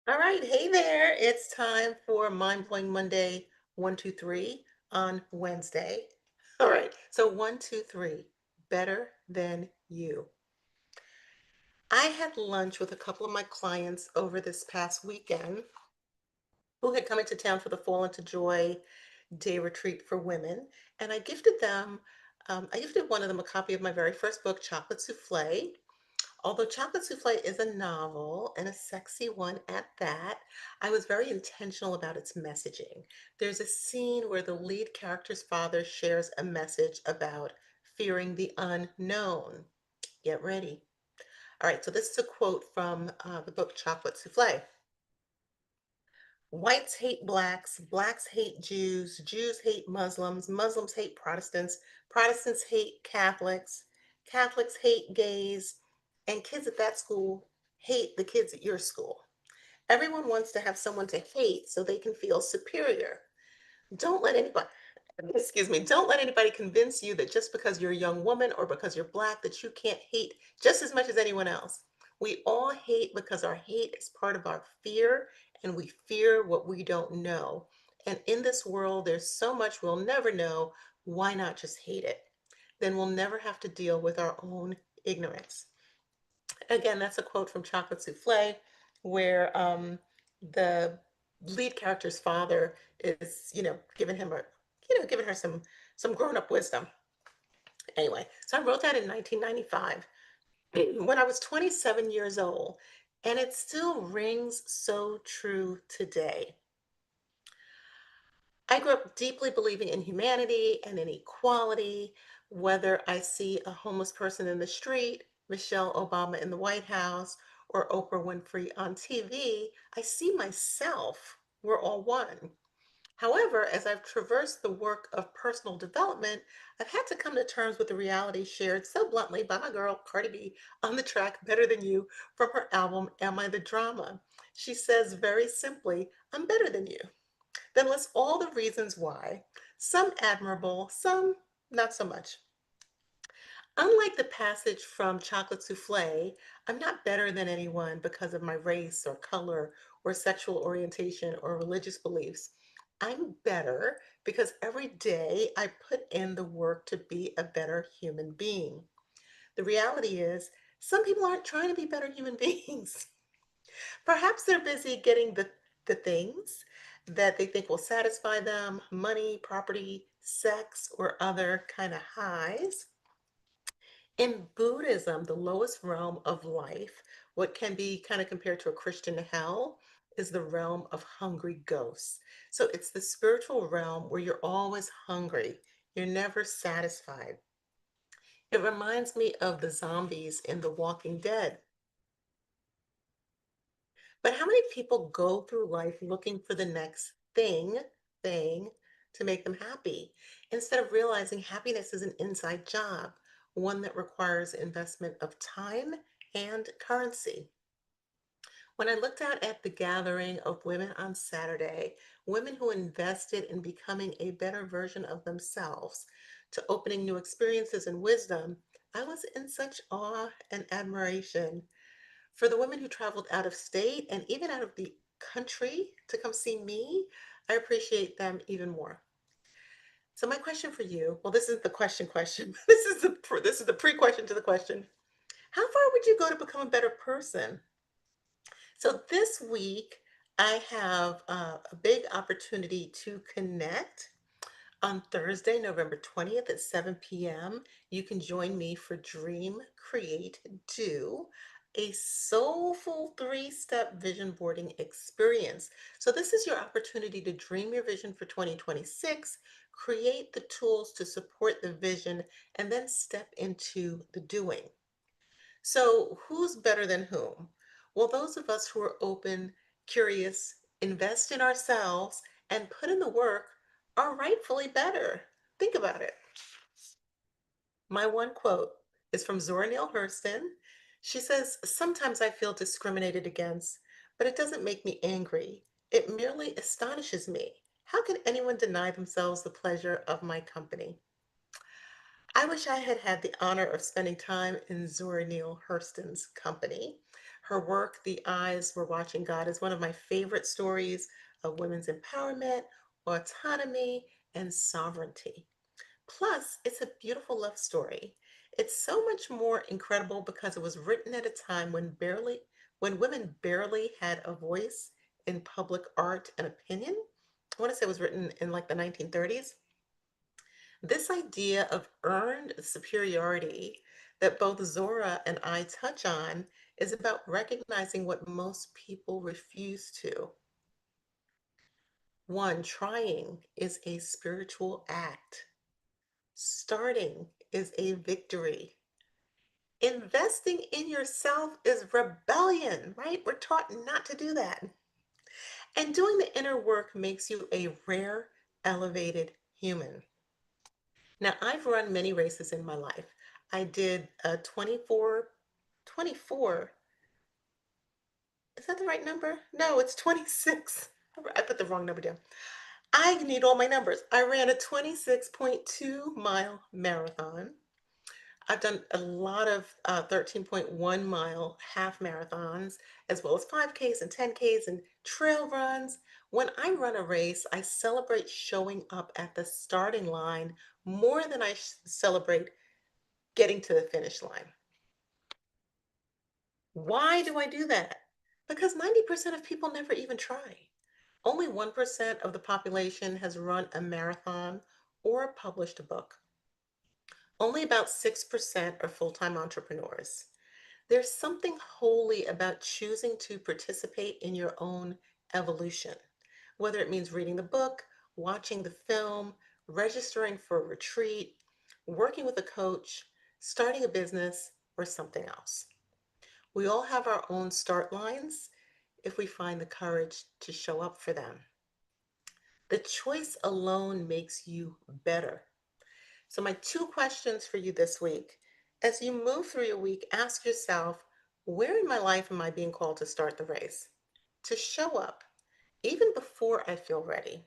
All right, hey there. It's time for Mind Blowing Monday 1, 2, 3 on Wednesday. All right, so 1, 2, 3, better than you. I had lunch with a couple of my clients over this past weekend who had come into town for the Fall into Joy Day Retreat for Women, and I gifted one of them a copy of my very first book, Chocolate Souffle. Although Chocolate Souffle is a novel and a sexy one at that, I was very intentional about its messaging. There's a scene where the lead character's father shares a message about fearing the unknown. Get ready. All right, so this is a quote from the book Chocolate Souffle. Whites hate blacks, blacks hate Jews, Jews hate Muslims, Muslims hate Protestants, Protestants hate Catholics, Catholics hate gays, and kids at that school hate the kids at your school. Everyone wants to have someone to hate so they can feel superior. Don't let anybody, don't let anybody convince you that just because you're a young woman or because you're black that you can't hate just as much as anyone else. We all hate because our hate is part of our fear and we fear what we don't know. And in this world, there's so much we'll never know. Why not just hate it? Then we'll never have to deal with our own ignorance. Again, that's a quote from Chocolate Souffle, where the lead character's father is, giving her some grown-up wisdom. Anyway, so I wrote that in 1995 when I was 27 years old, and it still rings so true today. I grew up deeply believing in humanity and in equality. Whether I see a homeless person in the street, Michelle Obama in the White House, or Oprah Winfrey on TV, I see myself. We're all one. However, as I've traversed the work of personal development, I've had to come to terms with the reality shared so bluntly by my girl Cardi B on the track Better Than You from her album Am I the Drama? She says very simply, I'm better than you. Then lists all the reasons why, some admirable, some not so much. Unlike the passage from Chocolate Souffle, I'm not better than anyone because of my race or color or sexual orientation or religious beliefs. I'm better because every day I put in the work to be a better human being. The reality is, some people aren't trying to be better human beings. Perhaps they're busy getting the things that they think will satisfy them, money, property, sex, or other kind of highs. In Buddhism, the lowest realm of life, what can be kind of compared to a Christian hell, is the realm of hungry ghosts. So it's the spiritual realm where you're always hungry, you're never satisfied. It reminds me of the zombies in The Walking Dead. But how many people go through life looking for the next thing to make them happy, instead of realizing happiness is an inside job, one that requires investment of time and currency? When I looked out at the gathering of women on Saturday, women who invested in becoming a better version of themselves, to opening new experiences and wisdom, I was in such awe and admiration. For the women who traveled out of state and even out of the country to come see me, I appreciate them even more. So my question for you, well, this is the question. This is the pre-question to the question. How far would you go to become a better person? So this week, I have a big opportunity to connect on Thursday, November 20th at 7 p.m. You can join me for Dream, Create, Do, a soulful three-step vision boarding experience. So this is your opportunity to dream your vision for 2026, create the tools to support the vision, and then step into the doing. So, who's better than whom? Well, those of us who are open, curious, invest in ourselves, and put in the work are rightfully better. Think about it. My one quote is from Zora Neale Hurston. She says, sometimes I feel discriminated against, but it doesn't make me angry. It merely astonishes me. How can anyone deny themselves the pleasure of my company? I wish I had had the honor of spending time in Zora Neale Hurston's company. Her work, The Eyes Were Watching God, is one of my favorite stories of women's empowerment, autonomy, and sovereignty. Plus, it's a beautiful love story. It's so much more incredible because it was written at a time when women barely had a voice in public art and opinion. I want to say it was written in like the 1930s. This idea of earned superiority that both Zora and I touch on is about recognizing what most people refuse to. One, trying is a spiritual act. Starting is a victory. Investing in yourself is rebellion, right? We're taught not to do that. And doing the inner work makes you a rare, elevated human. Now, I've run many races in my life. I did a 24. Is that the right number? No, it's 26. I put the wrong number down. I need all my numbers. I ran a 26.2 mile marathon. I've done a lot of 13.1 mile half marathons, as well as 5Ks and 10Ks and trail runs. When I run a race, I celebrate showing up at the starting line more than I celebrate getting to the finish line. Why do I do that? Because 90% of people never even try. Only 1% of the population has run a marathon or published a book. Only about 6% are full-time entrepreneurs. There's something holy about choosing to participate in your own evolution, whether it means reading the book, watching the film, registering for a retreat, working with a coach, starting a business, or something else. We all have our own start lines if we find the courage to show up for them. The choice alone makes you better. So, my two questions for you this week: as you move through your week, ask yourself, where in my life am I being called to start the race? To show up, even before I feel ready,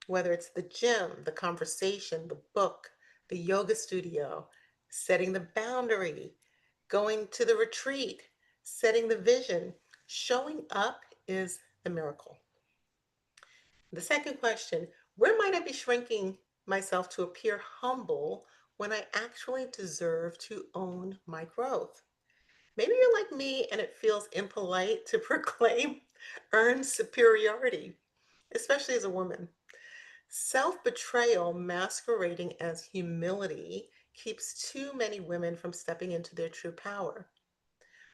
whether it's the gym, the conversation, the book, the yoga studio, setting the boundary, going to the retreat, setting the vision. Showing up is the miracle. The second question: where might I be shrinking myself to appear humble when I actually deserve to own my growth? Maybe you're like me and it feels impolite to proclaim earned superiority, especially as a woman. Self betrayal masquerading as humility keeps too many women from stepping into their true power.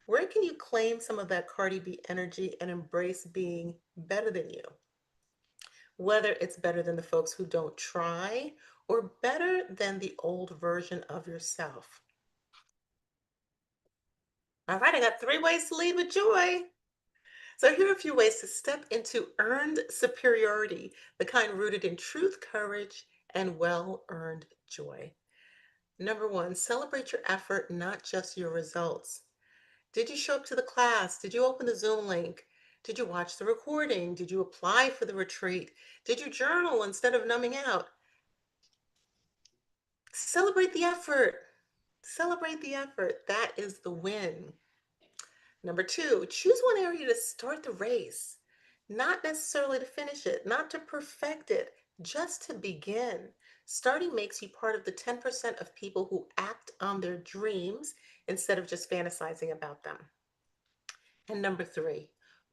Where can you claim some of that Cardi B energy and embrace being better than you? Whether it's better than the folks who don't try or better than the old version of yourself. All right, I got 3 ways to lead with joy. So here are a few ways to step into earned superiority, the kind rooted in truth, courage, and well-earned joy. Number one, celebrate your effort, not just your results. Did you show up to the class? Did you open the Zoom link? Did you watch the recording? Did you apply for the retreat? Did you journal instead of numbing out? Celebrate the effort. Celebrate the effort. That is the win. Number two, choose one area to start the race, not necessarily to finish it, not to perfect it, just to begin. Starting makes you part of the 10% of people who act on their dreams instead of just fantasizing about them. And number three,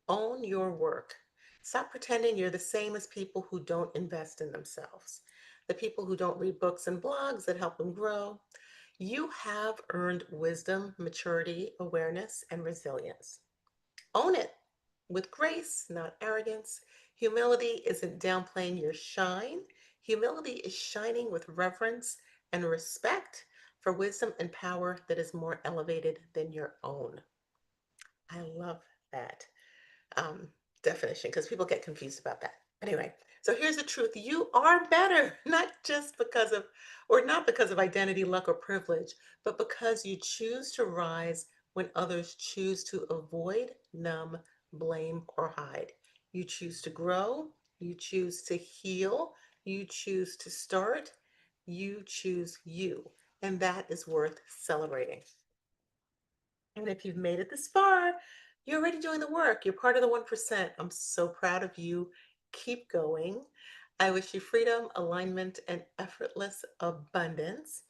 own your work. Stop pretending you're the same as people who don't invest in themselves, the people who don't read books and blogs that help them grow. You have earned wisdom, maturity, awareness, and resilience. Own it with grace, not arrogance. Humility isn't downplaying your shine. Humility is shining with reverence and respect for wisdom and power that is more elevated than your own. I love that um, definition because people get confused about that. Anyway, so here's the truth: you are better, not just because of, or not because of identity, luck, or privilege, but because you choose to rise when others choose to avoid, numb, blame, or hide. You choose to grow, you choose to heal, you choose to start, you choose you. And that is worth celebrating. And if you've made it this far, You're already doing the work. You're part of the 1%. I'm so proud of you. Keep going. I wish you freedom, alignment, and effortless abundance.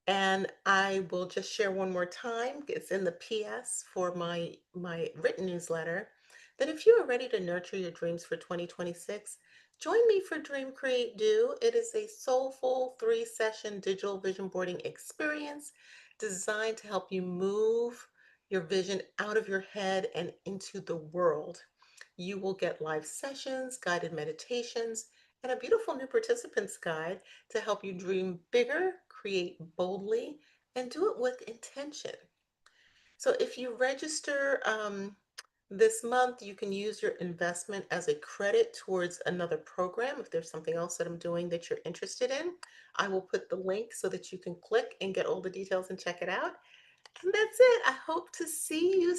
And I will just share one more time. It's in the PS for my written newsletter that if you are ready to nurture your dreams for 2026, join me for Dream Create Do. It is a soulful 3-session digital vision boarding experience designed to help you move your vision out of your head and into the world. You will get live sessions, guided meditations, and a beautiful new participants guide to help you dream bigger, create boldly, and do it with intention. So if you register this month, you can use your investment as a credit towards another program. If there's something else that I'm doing that you're interested in, I will put the link so that you can click and get all the details and check it out. And that's it. I hope to see you